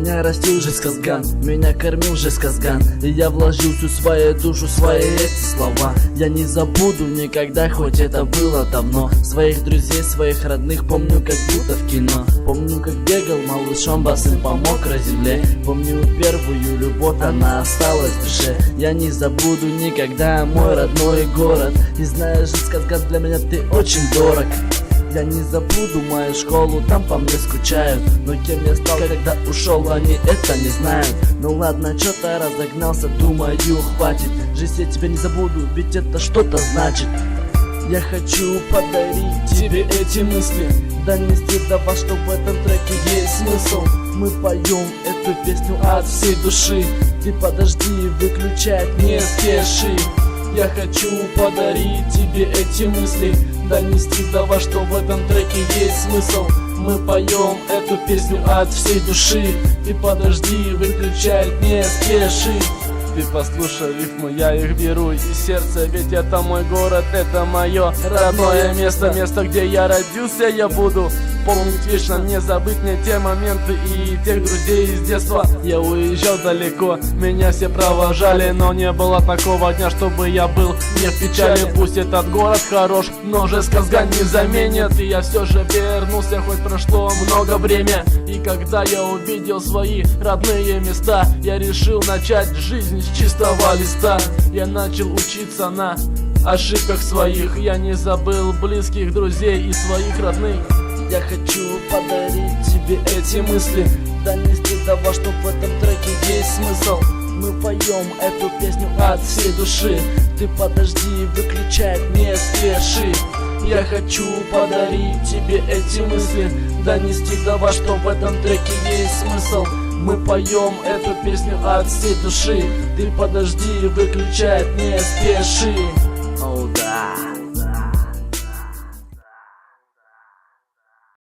Меня растил же Сказган, меня кормил же Сказган, и я вложил всю свою душу, свои эти слова. Я не забуду никогда, хоть это было давно. Своих друзей, своих родных помню, как будто в кино. Помню, как бегал малышом босым по мокрой земле. Помню первую любовь, она осталась в душе. Я не забуду никогда мой родной город. И знаешь же, Сказган, для меня ты очень дорог. Я не забуду мою школу, там по мне скучают. Но кем я стал, когда ушел, они это не знают. Ну ладно, что-то разогнался, думаю, хватит. Жизнь я тебя не забуду, ведь это что-то значит. Я хочу подарить тебе эти мысли, донести до вас, что в этом треке есть смысл. Мы поем эту песню от всей души. Ты подожди, выключай, не спеши. Я хочу подарить тебе эти мысли, донести до вас, что в этом треке есть смысл. Мы поем эту песню от всей души. Ты подожди, выключай, не спеши. Ты послушай рифмы, я их беру из сердца. Ведь это мой город, это мое родное место. Место, где я родился, я буду помнить вечно. Не забыть мне те моменты и тех друзей из детства. Я уезжал далеко, меня все провожали, но не было такого дня, чтобы я был не в печали. Пусть этот город хорош, но же Сказган не заменит. И я все же вернулся, хоть прошло много время. И когда я увидел свои родные места, я решил начать жизнь с чистого листа. Я начал учиться на ошибках своих. Я не забыл близких, друзей и своих родных. Я хочу подарить тебе эти мысли, донести до вас, что в этом треке есть смысл. Мы поем эту песню от всей души. Ты подожди, выключай, не спеши. Я хочу подарить тебе эти мысли, донести до вас, что в этом треке есть смысл. Мы поем эту песню от всей души. Ты подожди, выключай, не спеши.